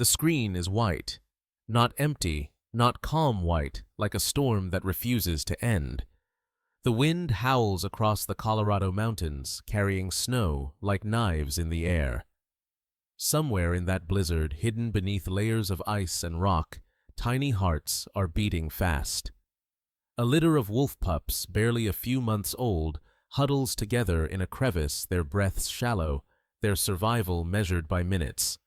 The screen is white, not empty, not calm white, like a storm that refuses to end. The wind howls across the Colorado mountains, carrying snow like knives in the air. Somewhere in that blizzard, hidden beneath layers of ice and rock, tiny hearts are beating fast. A litter of wolf pups, barely a few months old, huddles together in a crevice, their breaths shallow, their survival measured by minutes.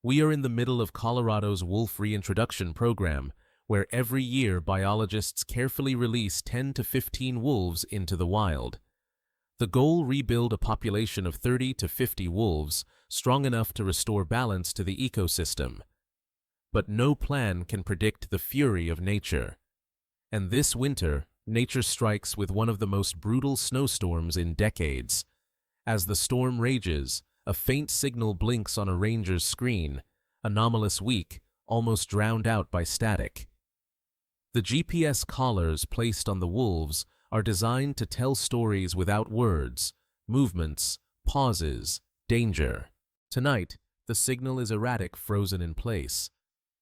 We are in the middle of Colorado's wolf reintroduction program, where every year biologists carefully release 10 to 15 wolves into the wild. The goal: rebuild a population of 30 to 50 wolves, strong enough to restore balance to the ecosystem. But no plan can predict the fury of nature. And this winter, nature strikes with one of the most brutal snowstorms in decades. As the storm rages, a faint signal blinks on a ranger's screen, anomalous weak, almost drowned out by static. The GPS collars placed on the wolves are designed to tell stories without words: movements, pauses, danger. Tonight, the signal is erratic, frozen in place.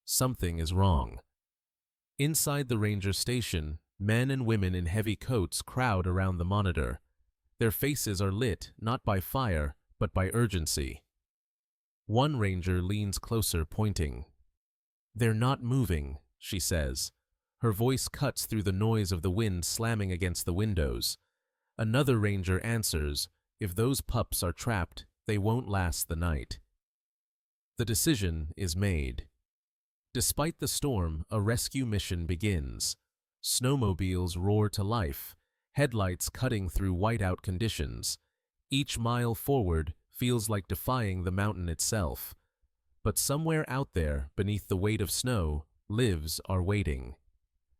Something is wrong. Inside the ranger station, men and women in heavy coats crowd around the monitor. Their faces are lit not by fire, but by urgency. One ranger leans closer, pointing. "They're not moving," she says. Her voice cuts through the noise of the wind slamming against the windows. Another ranger answers, "If those pups are trapped, they won't last the night." The decision is made. Despite the storm, a rescue mission begins. Snowmobiles roar to life, headlights cutting through whiteout conditions. Each mile forward feels like defying the mountain itself. But somewhere out there, beneath the weight of snow, lives are waiting.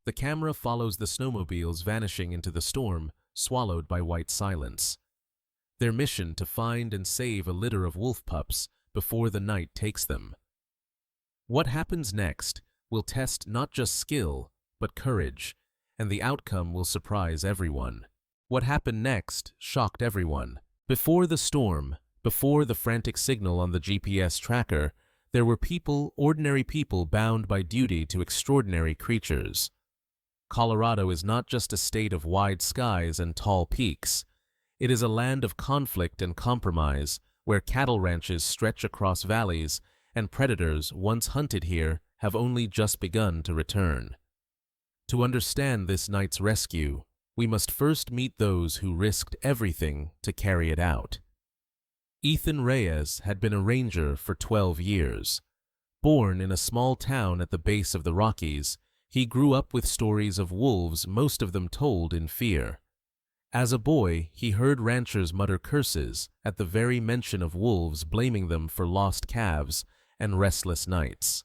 The camera follows the snowmobiles vanishing into the storm, swallowed by white silence. Their mission: to find and save a litter of wolf pups before the night takes them. What happens next will test not just skill, but courage, and the outcome will surprise everyone. What happened next shocked everyone. Before the storm, before the frantic signal on the GPS tracker, there were people, ordinary people bound by duty to extraordinary creatures. Colorado is not just a state of wide skies and tall peaks. It is a land of conflict and compromise, where cattle ranches stretch across valleys, and predators once hunted here have only just begun to return. To understand this night's rescue, we must first meet those who risked everything to carry it out. Ethan Reyes had been a ranger for 12 years. Born in a small town at the base of the Rockies, he grew up with stories of wolves, most of them told in fear. As a boy, he heard ranchers mutter curses at the very mention of wolves, blaming them for lost calves and restless nights.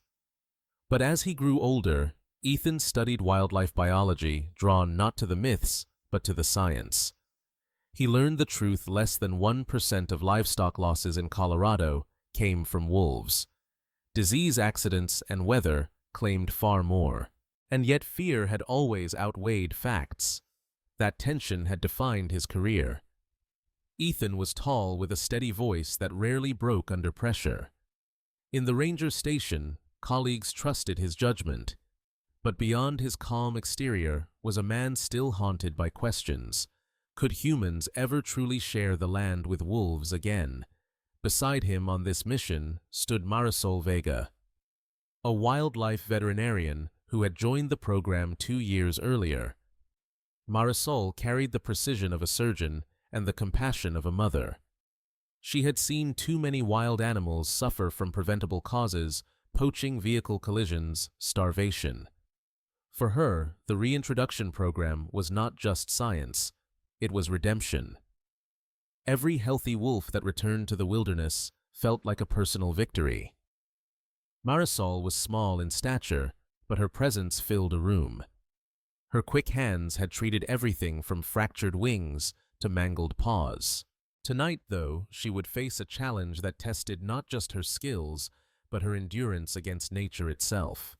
But as he grew older, Ethan studied wildlife biology, drawn not to the myths, but to the science. He learned the truth: less than 1% of livestock losses in Colorado came from wolves. Disease, accidents, and weather claimed far more. And yet fear had always outweighed facts. That tension had defined his career. Ethan was tall, with a steady voice that rarely broke under pressure. In the ranger station, colleagues trusted his judgment. But beyond his calm exterior was a man still haunted by questions. Could humans ever truly share the land with wolves again? Beside him on this mission stood Marisol Vega, a wildlife veterinarian who had joined the program 2 years earlier. Marisol carried the precision of a surgeon and the compassion of a mother. She had seen too many wild animals suffer from preventable causes: poaching, vehicle collisions, starvation. For her, the reintroduction program was not just science, it was redemption. Every healthy wolf that returned to the wilderness felt like a personal victory. Marisol was small in stature, but her presence filled a room. Her quick hands had treated everything from fractured wings to mangled paws. Tonight, though, she would face a challenge that tested not just her skills, but her endurance against nature itself.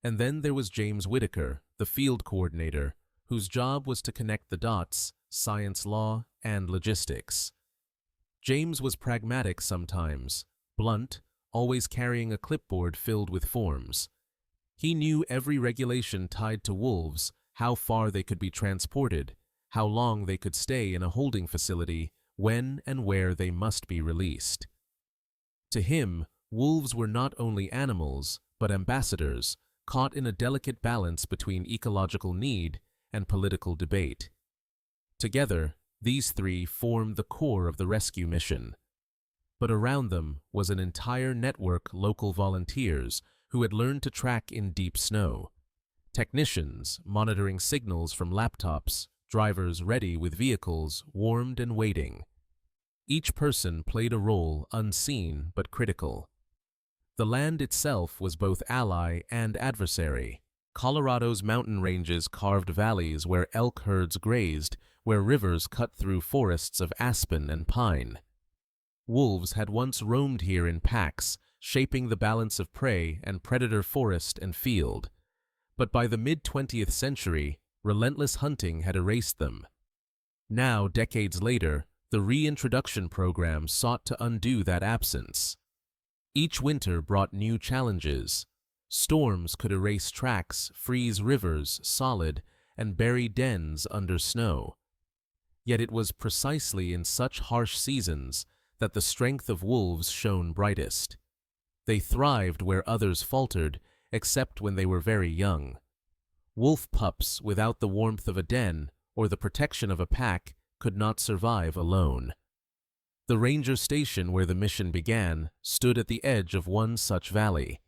And then there was James Whitaker, the field coordinator, whose job was to connect the dots: science, law, and logistics. James was pragmatic sometimes, blunt, always carrying a clipboard filled with forms. He knew every regulation tied to wolves, how far they could be transported, how long they could stay in a holding facility, when and where they must be released. To him, wolves were not only animals, but ambassadors, caught in a delicate balance between ecological need and political debate. Together, these three formed the core of the rescue mission. But around them was an entire network of local volunteers who had learned to track in deep snow. Technicians monitoring signals from laptops, drivers ready with vehicles warmed and waiting. Each person played a role unseen but critical. The land itself was both ally and adversary. Colorado's mountain ranges carved valleys where elk herds grazed, where rivers cut through forests of aspen and pine. Wolves had once roamed here in packs, shaping the balance of prey and predator forest and field. But by the mid-20th century, relentless hunting had erased them. Now, decades later, the reintroduction program sought to undo that absence. Each winter brought new challenges. Storms could erase tracks, freeze rivers solid, and bury dens under snow. Yet it was precisely in such harsh seasons that the strength of wolves shone brightest. They thrived where others faltered, except when they were very young. Wolf pups without the warmth of a den or the protection of a pack could not survive alone. The ranger station where the mission began stood at the edge of one such valley.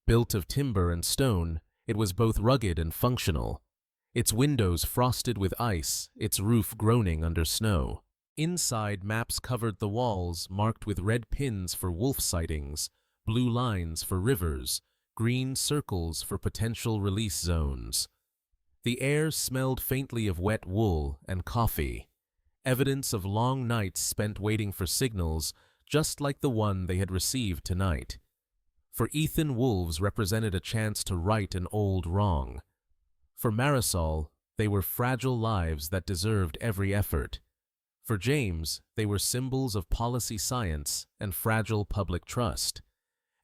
Built of timber and stone, it was both rugged and functional. Its windows frosted with ice, its roof groaning under snow. Inside, maps covered the walls marked with red pins for wolf sightings, blue lines for rivers, green circles for potential release zones. The air smelled faintly of wet wool and coffee, evidence of long nights spent waiting for signals just like the one they had received tonight. For Ethan, wolves represented a chance to right an old wrong. For Marisol, they were fragile lives that deserved every effort. For James, they were symbols of policy science and fragile public trust.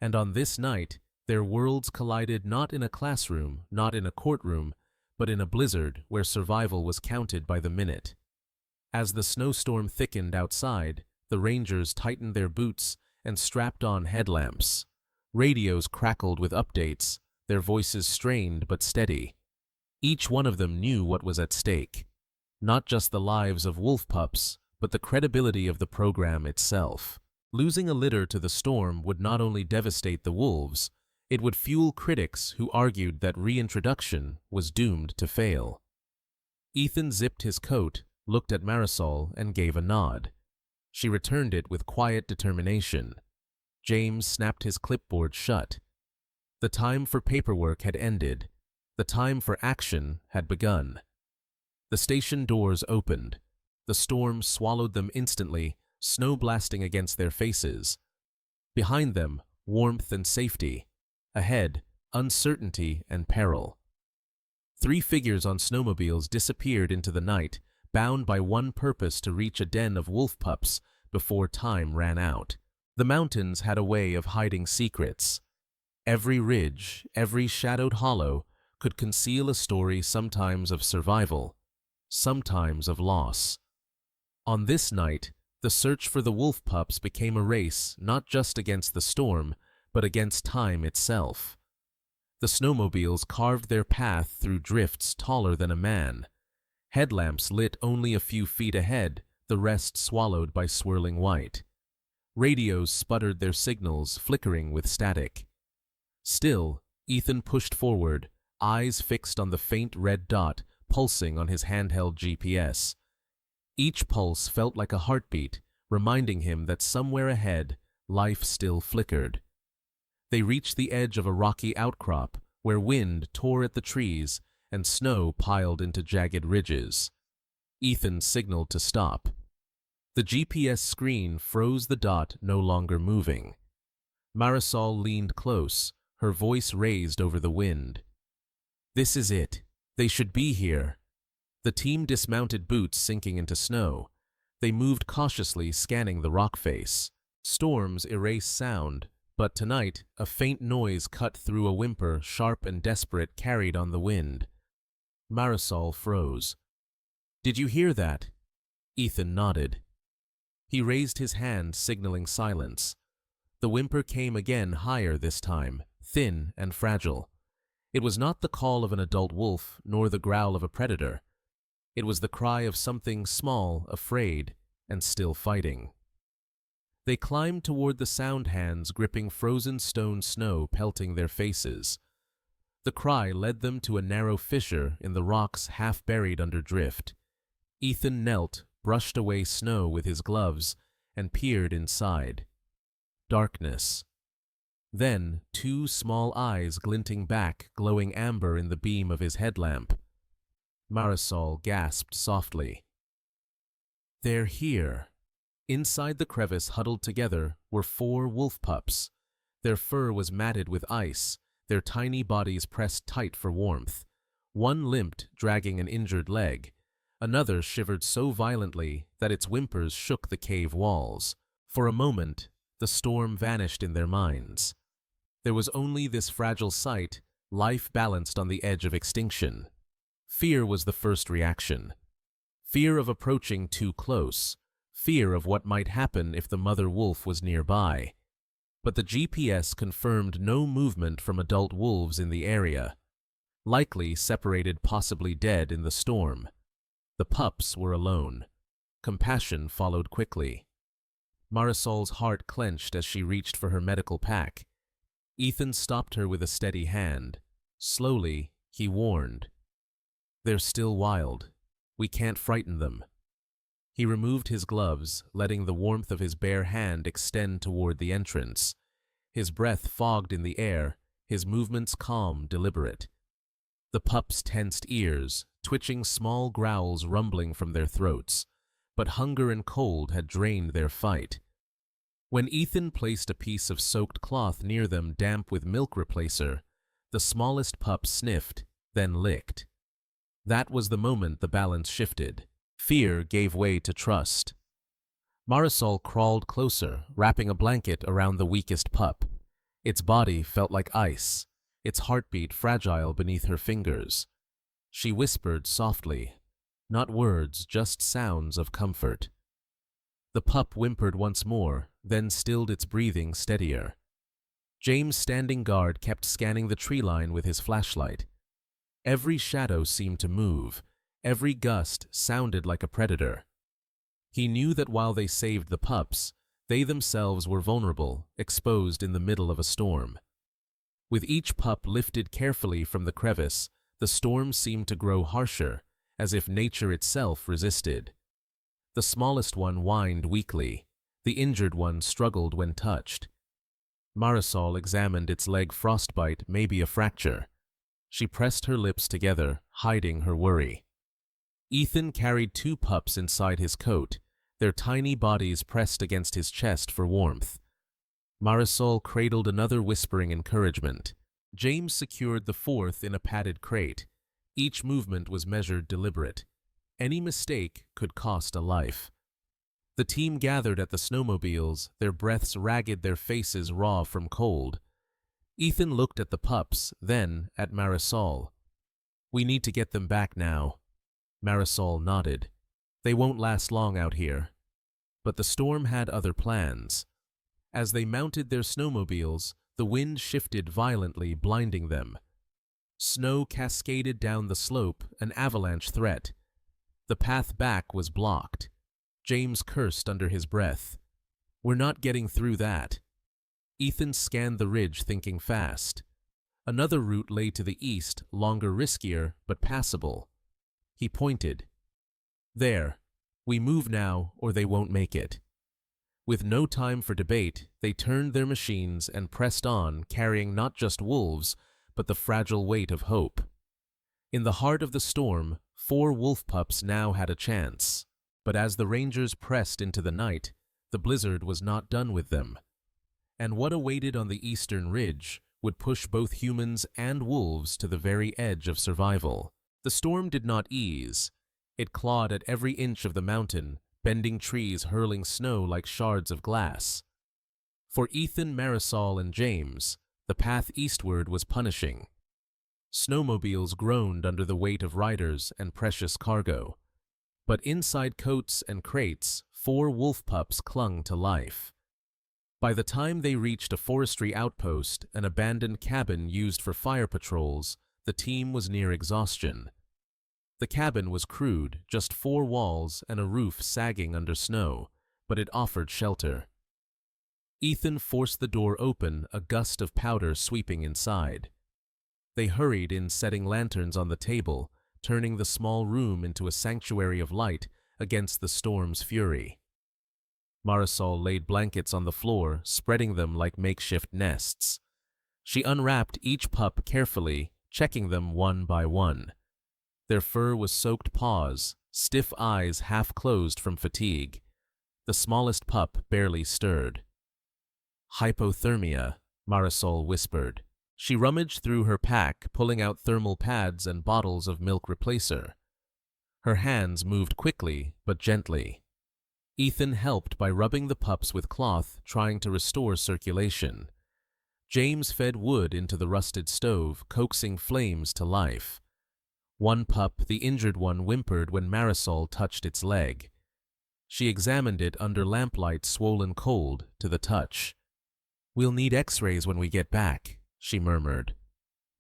And on this night, their worlds collided not in a classroom, not in a courtroom, but in a blizzard where survival was counted by the minute. As the snowstorm thickened outside, the rangers tightened their boots and strapped on headlamps. Radios crackled with updates, their voices strained but steady. Each one of them knew what was at stake. Not just the lives of wolf pups, but the credibility of the program itself. Losing a litter to the storm would not only devastate the wolves, it would fuel critics who argued that reintroduction was doomed to fail. Ethan zipped his coat, looked at Marisol, and gave a nod. She returned it with quiet determination. James snapped his clipboard shut. The time for paperwork had ended. The time for action had begun. The station doors opened. The storm swallowed them instantly, snow blasting against their faces. Behind them, warmth and safety. Ahead, uncertainty and peril. Three figures on snowmobiles disappeared into the night, bound by one purpose: to reach a den of wolf pups before time ran out. The mountains had a way of hiding secrets. Every ridge, every shadowed hollow could conceal a story, sometimes of survival, sometimes of loss. On this night, the search for the wolf pups became a race not just against the storm, but against time itself. The snowmobiles carved their path through drifts taller than a man. Headlamps lit only a few feet ahead, the rest swallowed by swirling white. Radios sputtered their signals, flickering with static. Still, Ethan pushed forward, eyes fixed on the faint red dot pulsing on his handheld GPS. Each pulse felt like a heartbeat, reminding him that somewhere ahead, life still flickered. They reached the edge of a rocky outcrop where wind tore at the trees and snow piled into jagged ridges. Ethan signaled to stop. The GPS screen froze, the dot no longer moving. Marisol leaned close, her voice raised over the wind. "This is it. They should be here." The team dismounted, boots sinking into snow. They moved cautiously, scanning the rock face. Storms erase sound, But tonight, a faint noise cut through a whimper, sharp and desperate, carried on the wind. Marisol froze. "Did you hear that?" Ethan nodded. He raised his hand, signaling silence. The whimper came again, higher this time, thin and fragile. It was not the call of an adult wolf, nor the growl of a predator. It was the cry of something small, afraid, and still fighting. They climbed toward the sound, hands gripping frozen stone snow pelting their faces. The cry led them to a narrow fissure in the rocks, half buried under drift. Ethan knelt, brushed away snow with his gloves, and peered inside. Darkness. Then, two small eyes glinting back, glowing amber in the beam of his headlamp. Marisol gasped softly. "They're here." Inside the crevice, huddled together, were 4 wolf pups. Their fur was matted with ice, their tiny bodies pressed tight for warmth. One limped, dragging an injured leg. Another shivered so violently that its whimpers shook the cave walls. For a moment, the storm vanished in their minds. There was only this fragile sight, life balanced on the edge of extinction. Fear was the first reaction. Fear of approaching too close. Fear of what might happen if the mother wolf was nearby. But the GPS confirmed no movement from adult wolves in the area. Likely separated, possibly dead in the storm. The pups were alone. Compassion followed quickly. Marisol's heart clenched as she reached for her medical pack. Ethan stopped her with a steady hand. Slowly, he warned. "They're still wild. We can't frighten them." He removed his gloves, letting the warmth of his bare hand extend toward the entrance. His breath fogged in the air, his movements calm, deliberate. The pups tensed ears, twitching, small growls rumbling from their throats. But hunger and cold had drained their fight. When Ethan placed a piece of soaked cloth near them, damp with milk replacer, the smallest pup sniffed, then licked. That was the moment the balance shifted. Fear gave way to trust. Marisol crawled closer, wrapping a blanket around the weakest pup. Its body felt like ice, its heartbeat fragile beneath her fingers. She whispered softly, not words, just sounds of comfort. The pup whimpered once more, then stilled its breathing steadier. James, standing guard, kept scanning the tree line with his flashlight. Every shadow seemed to move. Every gust sounded like a predator. He knew that while they saved the pups, they themselves were vulnerable, exposed in the middle of a storm. With each pup lifted carefully from the crevice, the storm seemed to grow harsher, as if nature itself resisted. The smallest one whined weakly. The injured one struggled when touched. Marisol examined its leg, frostbite, maybe a fracture. She pressed her lips together, hiding her worry. Ethan carried 2 pups inside his coat, their tiny bodies pressed against his chest for warmth. Marisol cradled another, whispering encouragement. James secured the 4th in a padded crate. Each movement was measured, deliberate. Any mistake could cost a life. The team gathered at the snowmobiles, their breaths ragged, their faces raw from cold. Ethan looked at the pups, then at Marisol. "We need to get them back now." Marisol nodded. "They won't last long out here." But the storm had other plans. As they mounted their snowmobiles, the wind shifted violently, blinding them. Snow cascaded down the slope, an avalanche threat. The path back was blocked. James cursed under his breath. "We're not getting through that." Ethan scanned the ridge, thinking fast. Another route lay to the east, longer, riskier, but passable. He pointed. "There. We move now, or they won't make it." With no time for debate, they turned their machines and pressed on, carrying not just wolves, but the fragile weight of hope. In the heart of the storm, 4 wolf pups now had a chance. But as the rangers pressed into the night, the blizzard was not done with them. And what awaited on the eastern ridge would push both humans and wolves to the very edge of survival. The storm did not ease. It clawed at every inch of the mountain, bending trees, hurling snow like shards of glass. For Ethan, Marisol, and James, the path eastward was punishing. Snowmobiles groaned under the weight of riders and precious cargo. But inside coats and crates, 4 wolf pups clung to life. By the time they reached a forestry outpost, an abandoned cabin used for fire patrols, the team was near exhaustion. The cabin was crude, just 4 walls and a roof sagging under snow, but it offered shelter. Ethan forced the door open, a gust of powder sweeping inside. They hurried in, setting lanterns on the table, turning the small room into a sanctuary of light against the storm's fury. Marisol laid blankets on the floor, spreading them like makeshift nests. She unwrapped each pup carefully, checking them one by one. Their fur was soaked paws, stiff eyes half closed from fatigue. The smallest pup barely stirred. "Hypothermia," Marisol whispered. She rummaged through her pack, pulling out thermal pads and bottles of milk replacer. Her hands moved quickly, but gently. Ethan helped by rubbing the pups with cloth, trying to restore circulation. James fed wood into the rusted stove, coaxing flames to life. One pup, the injured one, whimpered when Marisol touched its leg. She examined it under lamplight, swollen cold to the touch. "We'll need x-rays when we get back," she murmured.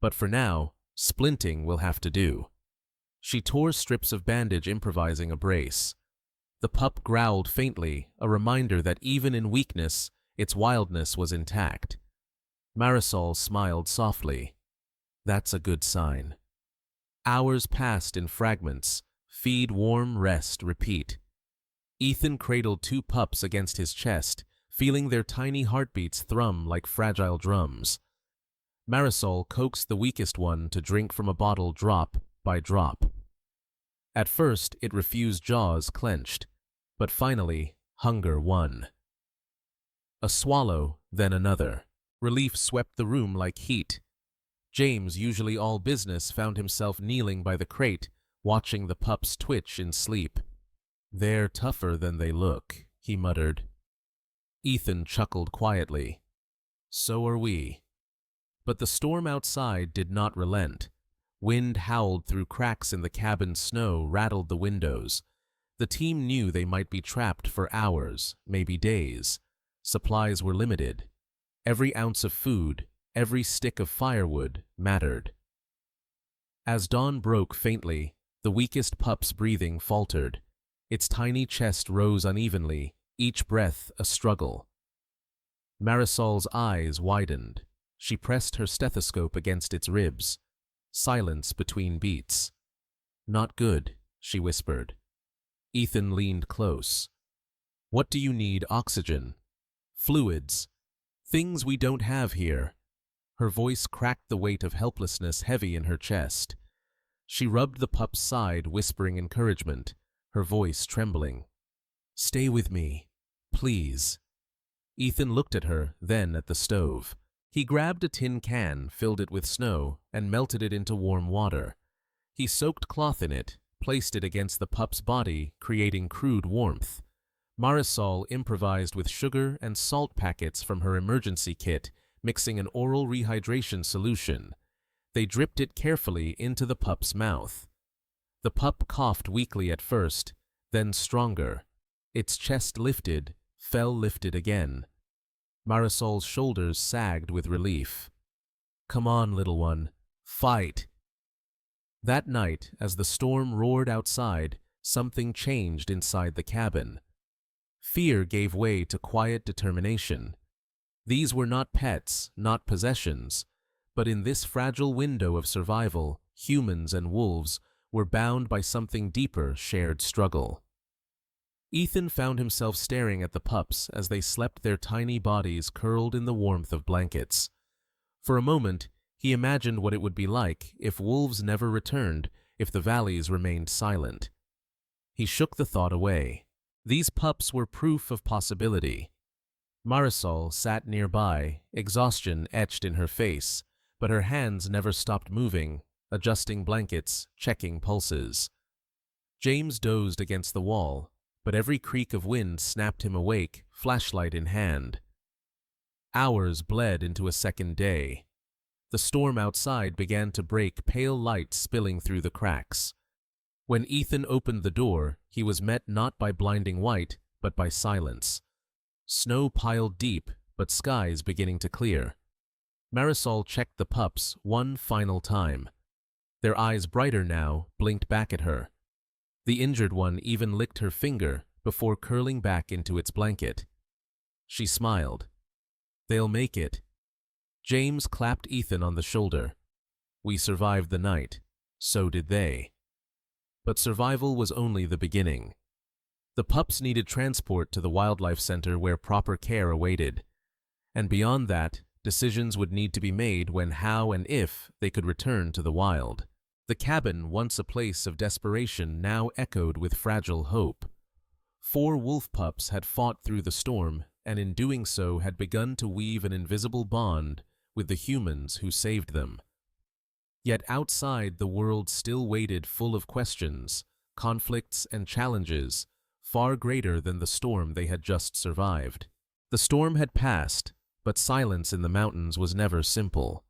"But for now, splinting will have to do." She tore strips of bandage, improvising a brace. The pup growled faintly, a reminder that even in weakness, its wildness was intact. Marisol smiled softly. "That's a good sign." Hours passed in fragments. Feed, warm, rest, repeat. Ethan cradled 2 pups against his chest, feeling their tiny heartbeats thrum like fragile drums. Marisol coaxed the weakest one to drink from a bottle drop by drop. At first, it refused, jaws clenched, but finally, hunger won. A swallow, then another. Relief swept the room like heat. James, usually all business, found himself kneeling by the crate, watching the pups twitch in sleep. "They're tougher than they look," he muttered. Ethan chuckled quietly. "So are we." But the storm outside did not relent. Wind howled through cracks in the cabin's snow, rattled the windows. The team knew they might be trapped for hours, maybe days. Supplies were limited. Every ounce of food, every stick of firewood mattered. As dawn broke faintly, the weakest pup's breathing faltered. Its tiny chest rose unevenly, each breath a struggle. Marisol's eyes widened. She pressed her stethoscope against its ribs. Silence between beats. "Not good," she whispered. Ethan leaned close. "What do you need? Oxygen? Fluids? Things we don't have here." Her voice cracked, the weight of helplessness heavy in her chest. She rubbed the pup's side, whispering encouragement, her voice trembling. "Stay with me, please." Ethan looked at her, then at the stove. He grabbed a tin can, filled it with snow, and melted it into warm water. He soaked cloth in it, placed it against the pup's body, creating crude warmth. Marisol improvised with sugar and salt packets from her emergency kit, mixing an oral rehydration solution. They dripped it carefully into the pup's mouth. The pup coughed weakly at first, then stronger. Its chest lifted, fell, lifted again. Marisol's shoulders sagged with relief. "Come on, little one. Fight!" That night, as the storm roared outside, something changed inside the cabin. Fear gave way to quiet determination. These were not pets, not possessions, but in this fragile window of survival, humans and wolves were bound by something deeper, shared struggle. Ethan found himself staring at the pups as they slept, their tiny bodies curled in the warmth of blankets. For a moment, he imagined what it would be like if wolves never returned, if the valleys remained silent. He shook the thought away. These pups were proof of possibility. Marisol sat nearby, exhaustion etched in her face, but her hands never stopped moving, adjusting blankets, checking pulses. James dozed against the wall, but every creak of wind snapped him awake, flashlight in hand. Hours bled into a second day. The storm outside began to break, pale light spilling through the cracks. When Ethan opened the door, he was met not by blinding white, but by silence. Snow piled deep, but skies beginning to clear. Marisol checked the pups one final time. Their eyes, brighter now, blinked back at her. The injured one even licked her finger before curling back into its blanket. She smiled. "They'll make it." James clapped Ethan on the shoulder. "We survived the night. So did they." But survival was only the beginning. The pups needed transport to the wildlife center where proper care awaited. And beyond that, decisions would need to be made when, how, and if they could return to the wild. The cabin, once a place of desperation, now echoed with fragile hope. 4 wolf pups had fought through the storm, and in doing so had begun to weave an invisible bond with the humans who saved them. Yet outside, the world still waited, full of questions, conflicts, and challenges far greater than the storm they had just survived. The storm had passed, but silence in the mountains was never simple.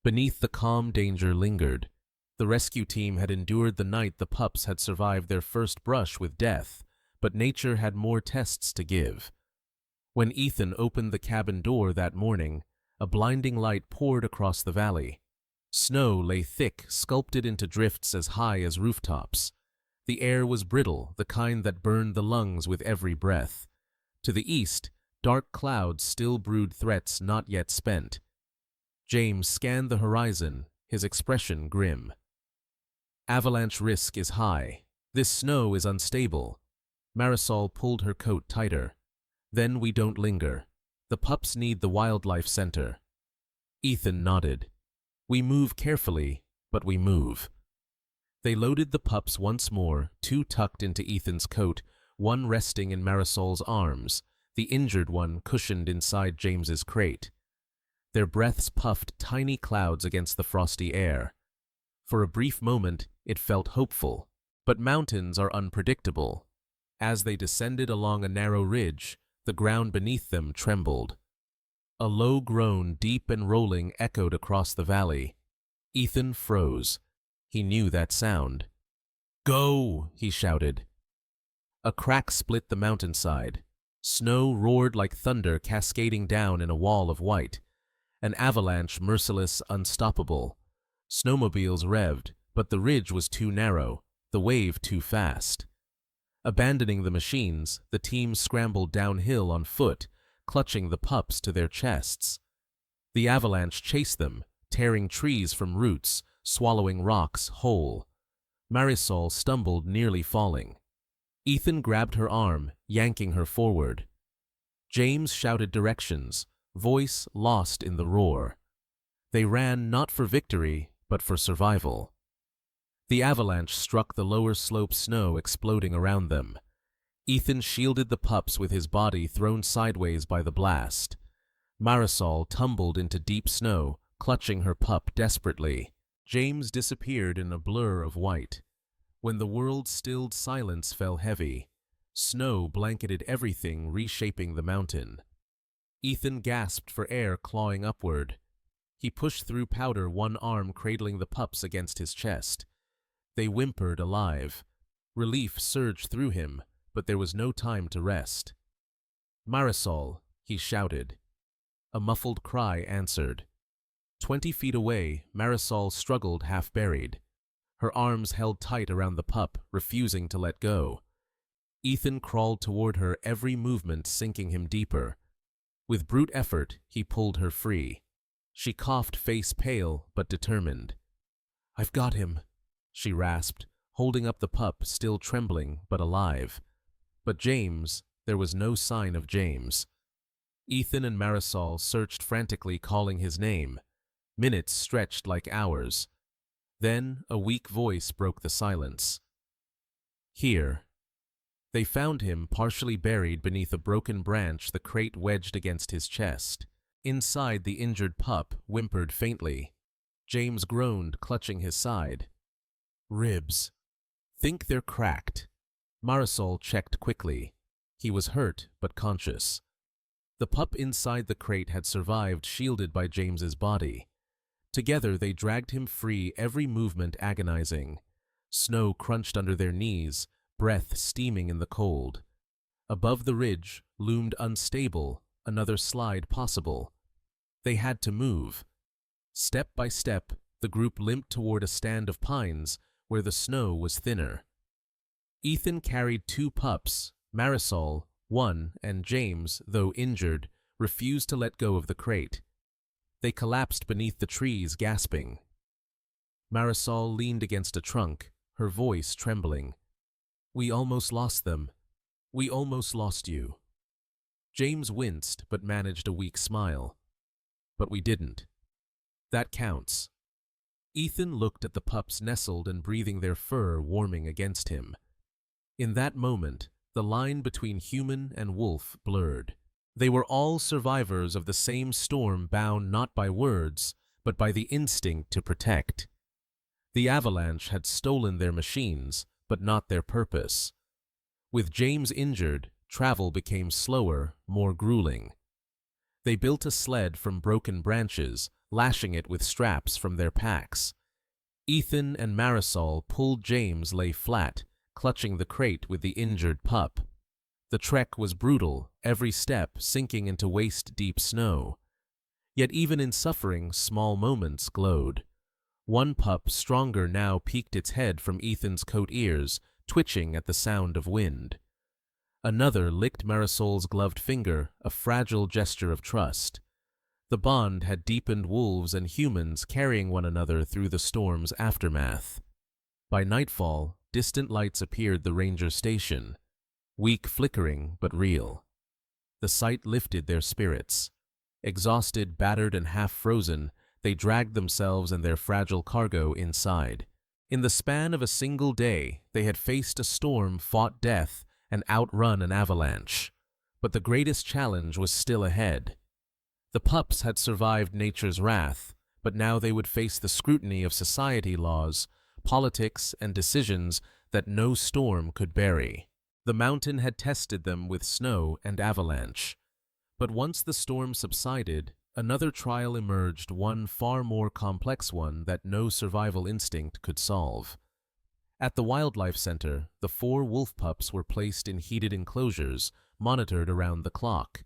Beneath the calm, danger lingered. The rescue team had endured the night the pups had survived their first brush with death, but nature had more tests to give. When Ethan opened the cabin door that morning, a blinding light poured across the valley. Snow lay thick, sculpted into drifts as high as rooftops. The air was brittle, the kind that burned the lungs with every breath. To the east, dark clouds still brewed threats not yet spent. James scanned the horizon, his expression grim. "Avalanche risk is high. This snow is unstable." Marisol pulled her coat tighter. "Then we don't linger. The pups need the wildlife center." Ethan nodded. "We move carefully, but we move." They loaded the pups once more, 2 tucked into Ethan's coat, 1 resting in Marisol's arms, the injured one cushioned inside James's crate. Their breaths puffed tiny clouds against the frosty air. For a brief moment, it felt hopeful, but mountains are unpredictable. As they descended along a narrow ridge, the ground beneath them trembled. A low groan, deep and rolling, echoed across the valley. Ethan froze. He knew that sound. "Go!" he shouted. A crack split the mountainside. Snow roared like thunder, cascading down in a wall of white. An avalanche, merciless, unstoppable. Snowmobiles revved, but the ridge was too narrow, the wave too fast. Abandoning the machines, the team scrambled downhill on foot, clutching the pups to their chests. The avalanche chased them, tearing trees from roots, swallowing rocks whole. Marisol stumbled, nearly falling. Ethan grabbed her arm, yanking her forward. James shouted directions, voice lost in the roar. They ran not for victory, but for survival. The avalanche struck the lower slope, snow exploding around them. Ethan shielded the pups with his body thrown sideways by the blast. Marisol tumbled into deep snow, clutching her pup desperately. James disappeared in a blur of white. When the world's stilled silence fell heavy, snow blanketed everything, reshaping the mountain. Ethan gasped for air, clawing upward. He pushed through powder, one arm cradling the pups against his chest. They whimpered, alive. Relief surged through him, but there was no time to rest. "Marisol," he shouted. A muffled cry answered. 20 feet away, Marisol struggled, half buried. Her arms held tight around the pup, refusing to let go. Ethan crawled toward her, every movement sinking him deeper. With brute effort, he pulled her free. She coughed, face pale but determined. "I've got him," she rasped, holding up the pup, still trembling but alive. But James, there was no sign of James. Ethan and Marisol searched frantically, calling his name. Minutes stretched like hours. Then a weak voice broke the silence. "Here." They found him partially buried beneath a broken branch, the crate wedged against his chest. Inside, the injured pup whimpered faintly. James groaned, clutching his side. "Ribs. Think they're cracked." Marisol checked quickly. He was hurt but conscious. The pup inside the crate had survived, shielded by James's body. Together they dragged him free, every movement agonizing. Snow crunched under their knees, breath steaming in the cold. Above the ridge loomed unstable, another slide possible. They had to move. Step by step, the group limped toward a stand of pines where the snow was thinner. Ethan carried 2 pups. Marisol, one, and James, though injured, refused to let go of the crate. They collapsed beneath the trees, gasping. Marisol leaned against a trunk, her voice trembling. "We almost lost them. We almost lost you." James winced but managed a weak smile. "But we didn't. That counts." Ethan looked at the pups nestled and breathing, their fur warming against him. In that moment, the line between human and wolf blurred. They were all survivors of the same storm, bound not by words, but by the instinct to protect. The avalanche had stolen their machines, but not their purpose. With James injured, travel became slower, more grueling. They built a sled from broken branches, lashing it with straps from their packs. Ethan and Marisol pulled. James lay flat, clutching the crate with the injured pup. The trek was brutal, every step sinking into waist-deep snow. Yet even in suffering, small moments glowed. One pup, stronger now, peeked its head from Ethan's coat ears, twitching at the sound of wind. Another licked Marisol's gloved finger, a fragile gesture of trust. The bond had deepened, wolves and humans carrying one another through the storm's aftermath. By nightfall, distant lights appeared, the ranger station. Weak, flickering, but real. The sight lifted their spirits. Exhausted, battered, and half-frozen, they dragged themselves and their fragile cargo inside. In the span of a single day, they had faced a storm, fought death, and outrun an avalanche. But the greatest challenge was still ahead. The pups had survived nature's wrath, but now they would face the scrutiny of society, laws, politics, and decisions that no storm could bury. The mountain had tested them with snow and avalanche. But once the storm subsided, another trial emerged, one far more complex one that no survival instinct could solve. At the Wildlife Center, the 4 wolf pups were placed in heated enclosures, monitored around the clock.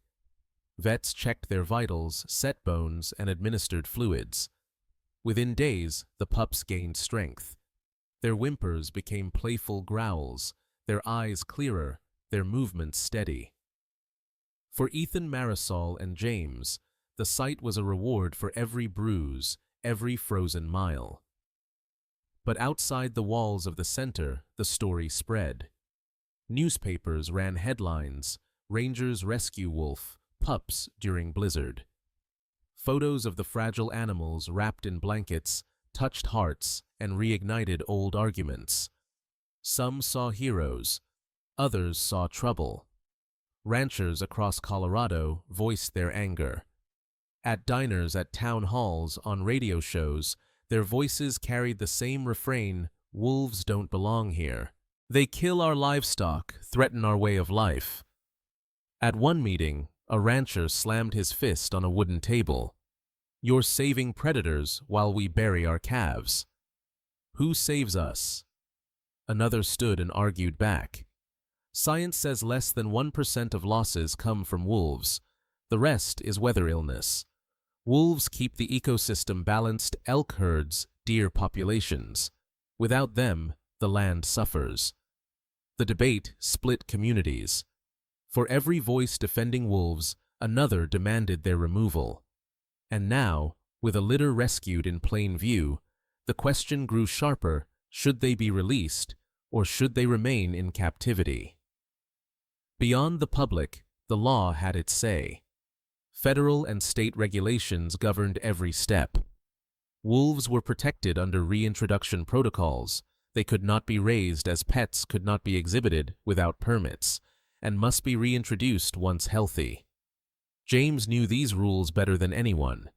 Vets checked their vitals, set bones, and administered fluids. Within days, the pups gained strength. Their whimpers became playful growls, their eyes clearer, their movements steady. For Ethan, Marisol, and James, the sight was a reward for every bruise, every frozen mile. But outside the walls of the center, the story spread. Newspapers ran headlines: "Rangers rescue wolf, pups during blizzard." Photos of the fragile animals wrapped in blankets touched hearts and reignited old arguments. Some saw heroes, others saw trouble. Ranchers across Colorado voiced their anger. At diners, at town halls, on radio shows, their voices carried the same refrain: "Wolves don't belong here. They kill our livestock, threaten our way of life." At one meeting, a rancher slammed his fist on a wooden table. "You're saving predators while we bury our calves. Who saves us?" Another stood and argued back. "Science says less than 1% of losses come from wolves. The rest is weather illness. Wolves keep the ecosystem balanced, elk herds, deer populations. Without them, the land suffers." The debate split communities. For every voice defending wolves, another demanded their removal. And now, with a litter rescued in plain view, the question grew sharper: should they be released, or should they remain in captivity? Beyond the public, the law had its say. Federal and state regulations governed every step. Wolves were protected under reintroduction protocols. They could not be raised as pets, could not be exhibited without permits, and must be reintroduced once healthy. James knew these rules better than anyone,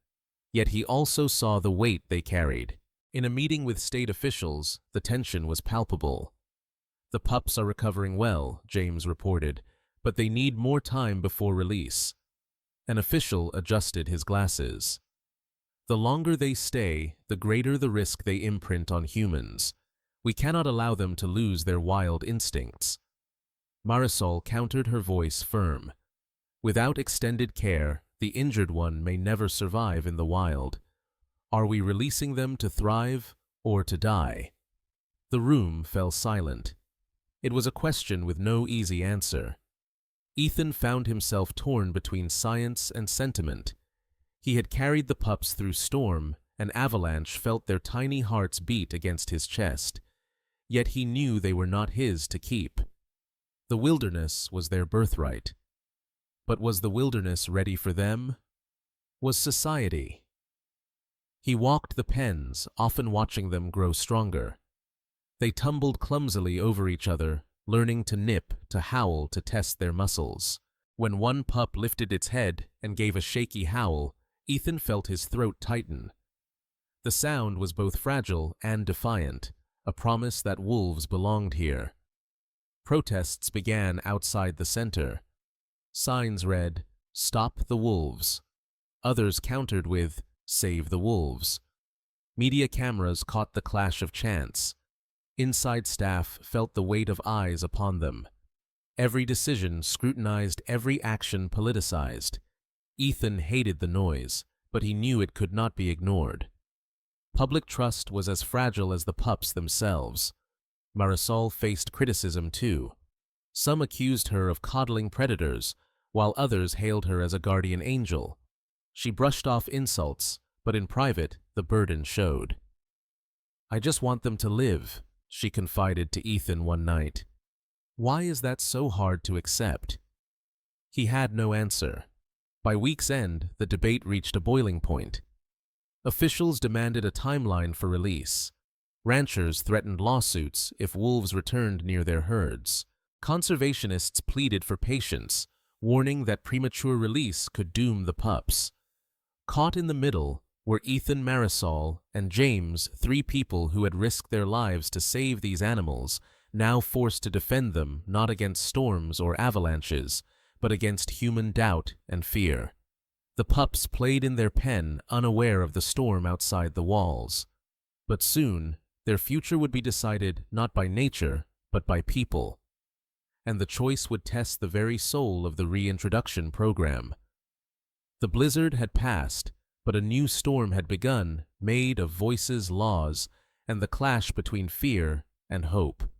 yet he also saw the weight they carried. In a meeting with state officials, the tension was palpable. "The pups are recovering well," James reported, "but they need more time before release." An official adjusted his glasses. The longer they stay, the greater the risk they imprint on humans. We cannot allow them to lose their wild instincts. Marisol countered, her voice firm. Without extended care, the injured one may never survive in the wild. Are we releasing them to thrive or to die? The room fell silent. It was a question with no easy answer. Ethan found himself torn between science and sentiment. He had carried the pups through storm, and avalanche felt their tiny hearts beat against his chest. Yet he knew they were not his to keep. The wilderness was their birthright. But was the wilderness ready for them? Was society? He walked the pens, often watching them grow stronger. They tumbled clumsily over each other, learning to nip, to howl, to test their muscles. When one pup lifted its head and gave a shaky howl, Ethan felt his throat tighten. The sound was both fragile and defiant, a promise that wolves belonged here. Protests began outside the center. Signs read, "Stop the wolves." Others countered with, "Save the wolves." Media cameras caught the clash of chants. Inside staff felt the weight of eyes upon them. Every decision scrutinized, every action politicized. Ethan hated the noise, but he knew it could not be ignored. Public trust was as fragile as the pups themselves. Marisol faced criticism too. Some accused her of coddling predators, while others hailed her as a guardian angel. She brushed off insults, but in private, the burden showed. "I just want them to live," she confided to Ethan one night. "Why is that so hard to accept?" He had no answer. By week's end, the debate reached a boiling point. Officials demanded a timeline for release. Ranchers threatened lawsuits if wolves returned near their herds. Conservationists pleaded for patience, warning that premature release could doom the pups. Caught in the middle were Ethan, Marisol, and James, 3 people who had risked their lives to save these animals, now forced to defend them not against storms or avalanches, but against human doubt and fear. The pups played in their pen, unaware of the storm outside the walls. But soon, their future would be decided not by nature, but by people. And the choice would test the very soul of the reintroduction program. The blizzard had passed, but a new storm had begun, made of voices, laws, and the clash between fear and hope.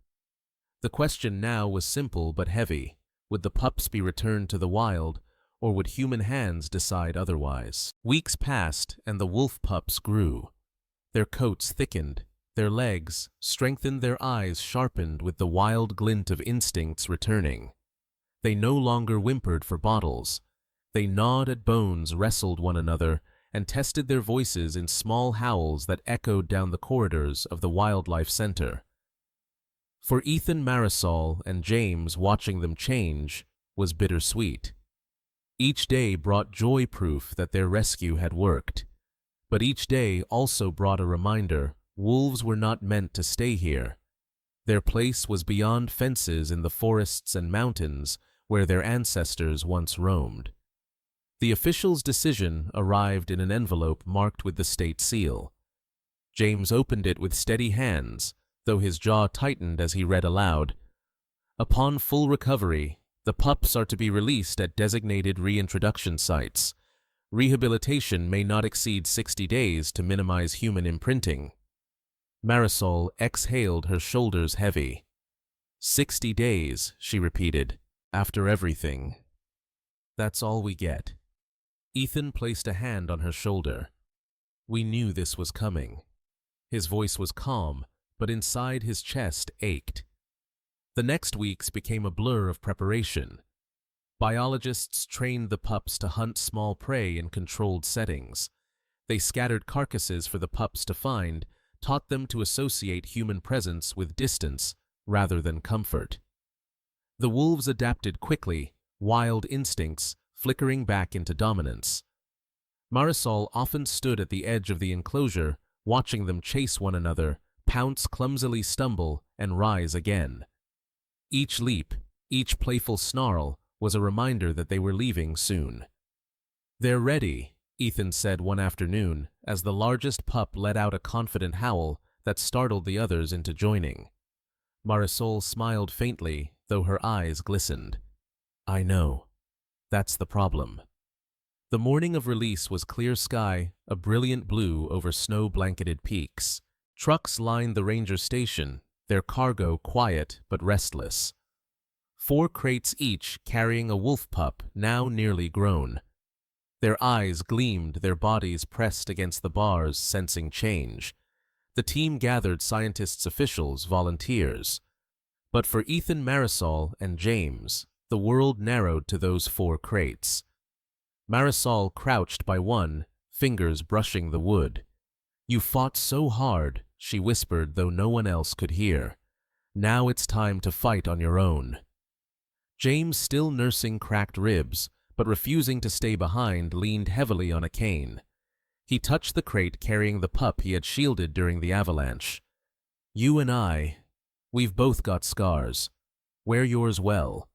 The question now was simple but heavy. Would the pups be returned to the wild, or would human hands decide otherwise? Weeks passed, and the wolf pups grew. Their coats thickened, their legs strengthened, their eyes sharpened with the wild glint of instincts returning. They no longer whimpered for bottles. They gnawed at bones, wrestled one another, and tested their voices in small howls that echoed down the corridors of the wildlife center. For Ethan, Marisol, and James, watching them change was bittersweet. Each day brought joy, proof that their rescue had worked. But each day also brought a reminder: wolves were not meant to stay here. Their place was beyond fences, in the forests and mountains where their ancestors once roamed. The official's decision arrived in an envelope marked with the state seal. James opened it with steady hands, though his jaw tightened as he read aloud. Upon full recovery, the pups are to be released at designated reintroduction sites. Rehabilitation may not exceed 60 days to minimize human imprinting. Marisol exhaled, her shoulders heavy. 60 days, she repeated, after everything. That's all we get. Ethan placed a hand on her shoulder. We knew this was coming. His voice was calm, but inside his chest ached. The next weeks became a blur of preparation. Biologists trained the pups to hunt small prey in controlled settings. They scattered carcasses for the pups to find, taught them to associate human presence with distance rather than comfort. The wolves adapted quickly, wild instincts flickering back into dominance. Marisol often stood at the edge of the enclosure, watching them chase one another, pounce, clumsily stumble, and rise again. Each leap, each playful snarl was a reminder that they were leaving soon. "They're ready," Ethan said one afternoon as the largest pup let out a confident howl that startled the others into joining. Marisol smiled faintly, though her eyes glistened. "I know. That's the problem." The morning of release was clear sky, a brilliant blue over snow-blanketed peaks. Trucks lined the ranger station, their cargo quiet but restless. 4 crates each carrying a wolf pup now nearly grown. Their eyes gleamed, their bodies pressed against the bars, sensing change. The team gathered scientists, officials, volunteers. But for Ethan, Marisol, and James, the world narrowed to those 4 crates. Marisol crouched by one, fingers brushing the wood. "You fought so hard," she whispered, though no one else could hear. "Now it's time to fight on your own." James, still nursing cracked ribs, but refusing to stay behind, leaned heavily on a cane. He touched the crate carrying the pup he had shielded during the avalanche. "You and we've both got scars. Wear yours well."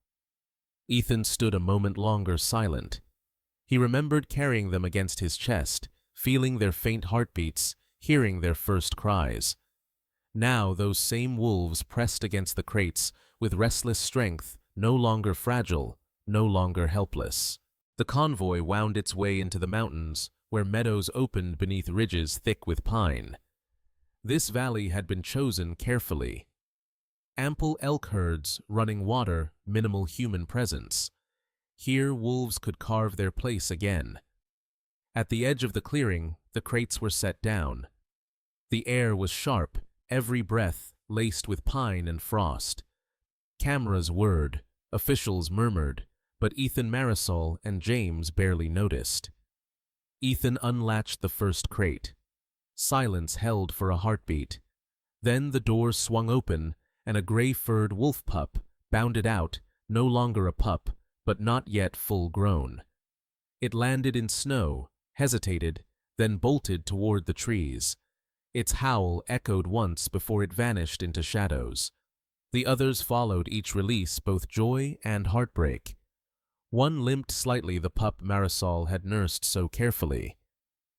Ethan stood a moment longer silent. He remembered carrying them against his chest, feeling their faint heartbeats, hearing their first cries. Now those same wolves pressed against the crates with restless strength, no longer fragile, no longer helpless. The convoy wound its way into the mountains, where meadows opened beneath ridges thick with pine. This valley had been chosen carefully. Ample elk herds, running water, minimal human presence. Here wolves could carve their place again. At the edge of the clearing, the crates were set down. The air was sharp, every breath laced with pine and frost. Cameras whirred, officials murmured, but Ethan, Marisol, and James barely noticed. Ethan unlatched the first crate. Silence held for a heartbeat. Then the door swung open, and a gray-furred wolf pup bounded out, no longer a pup, but not yet full-grown. It landed in snow, hesitated, then bolted toward the trees. Its howl echoed once before it vanished into shadows. The others followed each release, both joy and heartbreak. One limped slightly, the pup Marisol had nursed so carefully.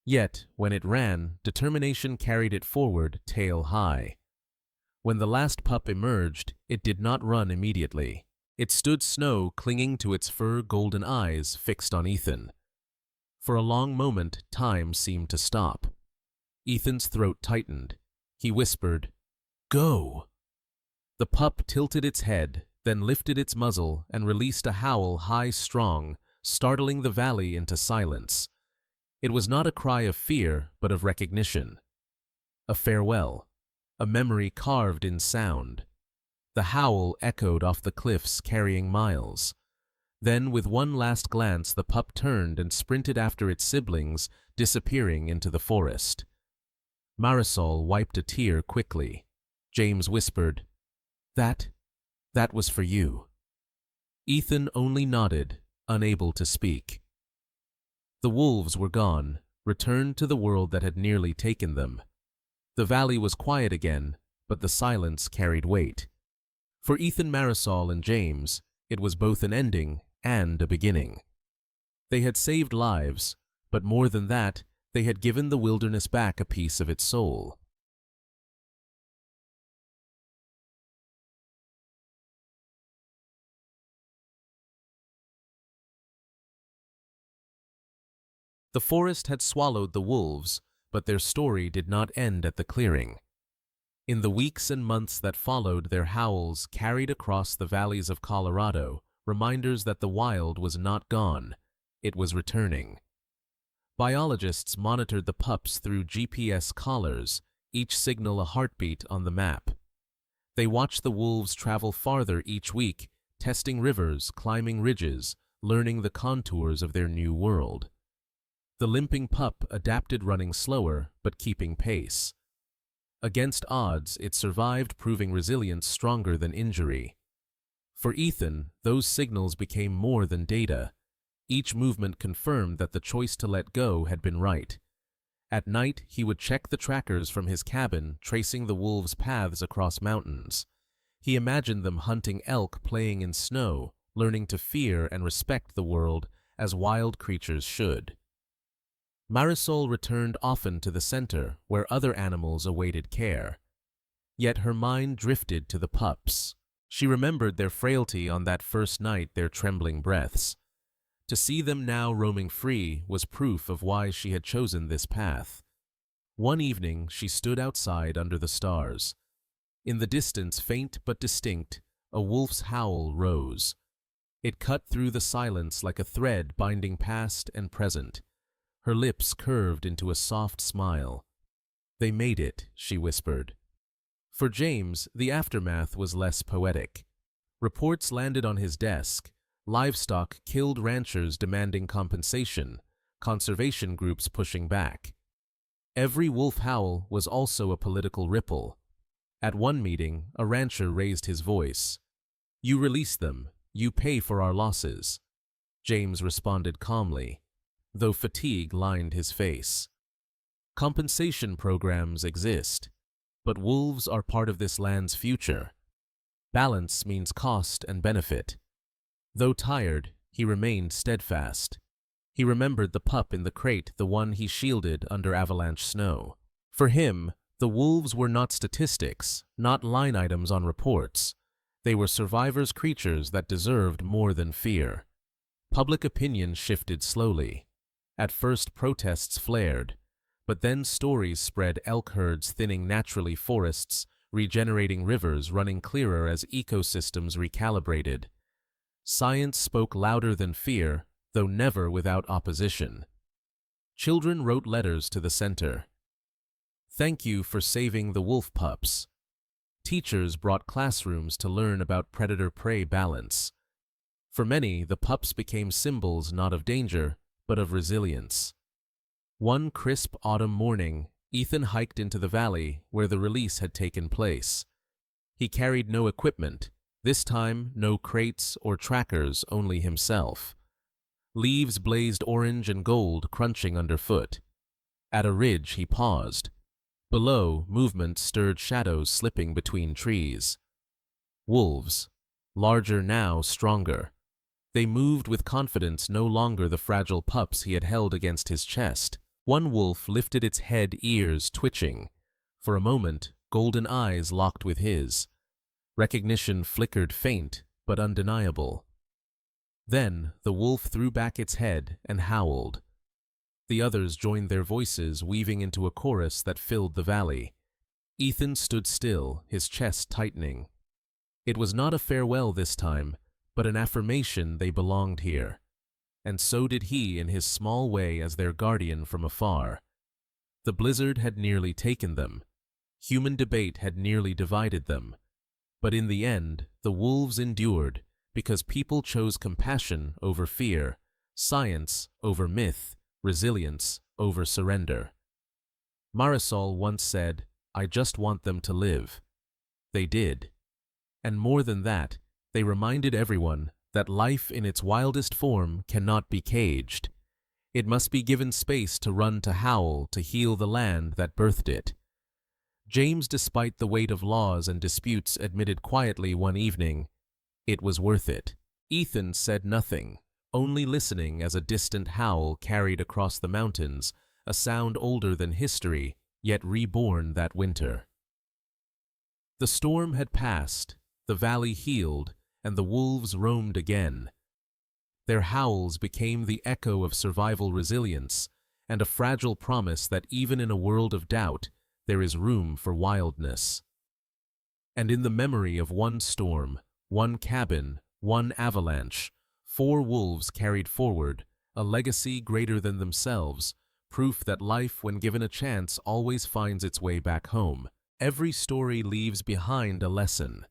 Yet, when it ran, determination carried it forward, tail high. When the last pup emerged, it did not run immediately. It stood snow, clinging to its fur, golden eyes fixed on Ethan. For a long moment, time seemed to stop. Ethan's throat tightened. He whispered, "Go!" The pup tilted its head, then lifted its muzzle and released a howl high, strong, startling the valley into silence. It was not a cry of fear, but of recognition. A farewell, a memory carved in sound. The howl echoed off the cliffs, carrying miles. Then, with one last glance, the pup turned and sprinted after its siblings, disappearing into the forest. Marisol wiped a tear quickly. James whispered, That was for you." Ethan only nodded, unable to speak. The wolves were gone, returned to the world that had nearly taken them. The valley was quiet again, but the silence carried weight. For Ethan, Marisol, and James, it was both an ending and a beginning. They had saved lives, but more than that, they had given the wilderness back a piece of its soul. The forest had swallowed the wolves, but their story did not end at the clearing. In the weeks and months that followed, their howls carried across the valleys of Colorado, reminders that the wild was not gone, it was returning. Biologists monitored the pups through GPS collars, each signal a heartbeat on the map. They watched the wolves travel farther each week, testing rivers, climbing ridges, learning the contours of their new world. The limping pup adapted, running slower, but keeping pace. Against odds, it survived, proving resilience stronger than injury. For Ethan, those signals became more than data. Each movement confirmed that the choice to let go had been right. At night, he would check the trackers from his cabin, tracing the wolves' paths across mountains. He imagined them hunting elk, playing in snow, learning to fear and respect the world as wild creatures should. Marisol returned often to the center where other animals awaited care. Yet her mind drifted to the pups. She remembered their frailty on that first night, their trembling breaths. To see them now roaming free was proof of why she had chosen this path. One evening she stood outside under the stars. In the distance, faint but distinct, a wolf's howl rose. It cut through the silence like a thread binding past and present. Her lips curved into a soft smile. "They made it," she whispered. For James, the aftermath was less poetic. Reports landed on his desk. Livestock killed, ranchers demanding compensation, conservation groups pushing back. Every wolf howl was also a political ripple. At one meeting, a rancher raised his voice. "You release them. You pay for our losses." James responded calmly, though fatigue lined his face. Compensation programs exist, but wolves are part of this land's future. Balance means cost and benefit. Though tired, he remained steadfast. He remembered the pup in the crate, the one he shielded under avalanche snow. For him, the wolves were not statistics, not line items on reports. They were survivors, creatures that deserved more than fear. Public opinion shifted slowly. At first, protests flared, but then stories spread: elk herds thinning naturally, forests regenerating, rivers running clearer as ecosystems recalibrated. Science spoke louder than fear, though never without opposition. Children wrote letters to the center. "Thank you for saving the wolf pups." Teachers brought classrooms to learn about predator-prey balance. For many, the pups became symbols not of danger, but of resilience. One crisp autumn morning, Ethan hiked into the valley where the release had taken place. He carried no equipment, this time no crates or trackers, only himself. Leaves blazed orange and gold, crunching underfoot. At a ridge he paused. Below, movement stirred, shadows slipping between trees. Wolves, larger now, stronger. They moved with confidence, no longer the fragile pups he had held against his chest. One wolf lifted its head, ears twitching. For a moment, golden eyes locked with his. Recognition flickered, faint but undeniable. Then the wolf threw back its head and howled. The others joined their voices, weaving into a chorus that filled the valley. Ethan stood still, his chest tightening. It was not a farewell this time, but an affirmation they belonged here. And so did he in his small way as their guardian from afar. The blizzard had nearly taken them. Human debate had nearly divided them. But in the end, the wolves endured because people chose compassion over fear, science over myth, resilience over surrender. Marisol once said, "I just want them to live." They did. And more than that, they reminded everyone that life in its wildest form cannot be caged. It must be given space to run, to howl, to heal the land that birthed it. James, despite the weight of laws and disputes, admitted quietly one evening, it was worth it. Ethan said nothing, only listening as a distant howl carried across the mountains, a sound older than history, yet reborn that winter. The storm had passed, the valley healed, and the wolves roamed again. Their howls became the echo of survival, resilience, and a fragile promise that even in a world of doubt, there is room for wildness. And in the memory of one storm, one cabin, one avalanche, 4 wolves carried forward, a legacy greater than themselves, proof that life, when given a chance, always finds its way back home. Every story leaves behind a lesson.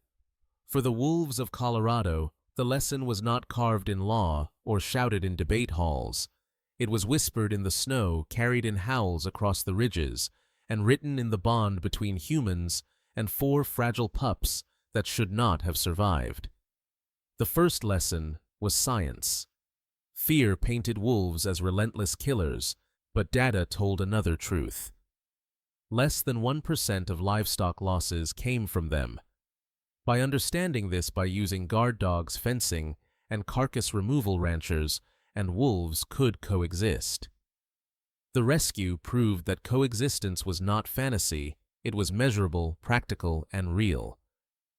For the wolves of Colorado, the lesson was not carved in law or shouted in debate halls. It was whispered in the snow, carried in howls across the ridges, and written in the bond between humans and 4 fragile pups that should not have survived. The first lesson was science. Fear painted wolves as relentless killers, but data told another truth. Less than 1% of livestock losses came from them. By understanding this, by using guard dogs, fencing, and carcass removal, ranchers and wolves could coexist. The rescue proved that coexistence was not fantasy, it was measurable, practical, and real.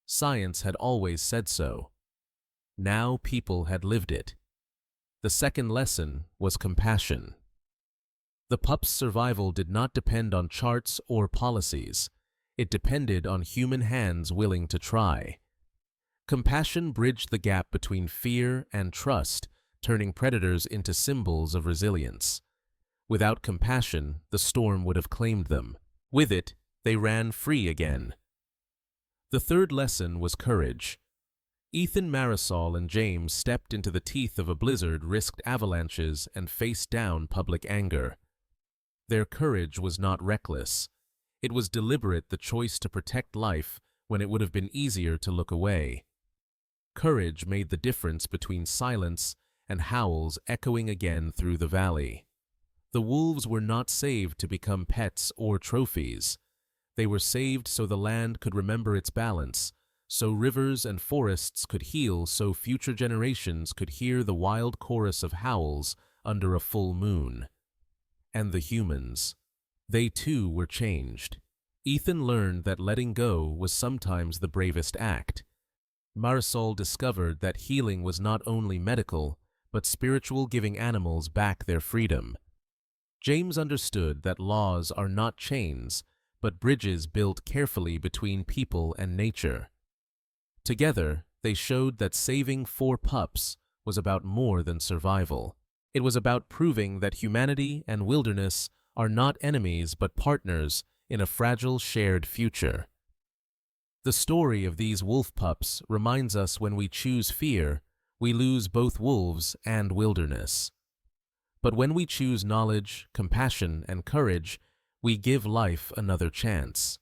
Science had always said so. Now people had lived it. The second lesson was compassion. The pups' survival did not depend on charts or policies. It depended on human hands willing to try. Compassion bridged the gap between fear and trust, turning predators into symbols of resilience. Without compassion, the storm would have claimed them. With it, they ran free again. The third lesson was courage. Ethan, Marisol, and James stepped into the teeth of a blizzard, risked avalanches, and faced down public anger. Their courage was not reckless. It was deliberate, the choice to protect life when it would have been easier to look away. Courage made the difference between silence and howls echoing again through the valley. The wolves were not saved to become pets or trophies. They were saved so the land could remember its balance, so rivers and forests could heal, so future generations could hear the wild chorus of howls under a full moon. And the humans. They too were changed. Ethan learned that letting go was sometimes the bravest act. Marisol discovered that healing was not only medical, but spiritual, giving animals back their freedom. James understood that laws are not chains, but bridges built carefully between people and nature. Together, they showed that saving 4 pups was about more than survival. It was about proving that humanity and wilderness are not enemies but partners in a fragile shared future. The story of these wolf pups reminds us when we choose fear, we lose both wolves and wilderness. But when we choose knowledge, compassion, and courage, we give life another chance.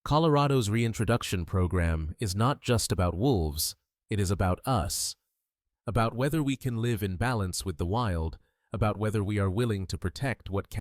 Colorado's reintroduction program is not just about wolves, it is about us. About whether we can live in balance with the wild, about whether we are willing to protect what can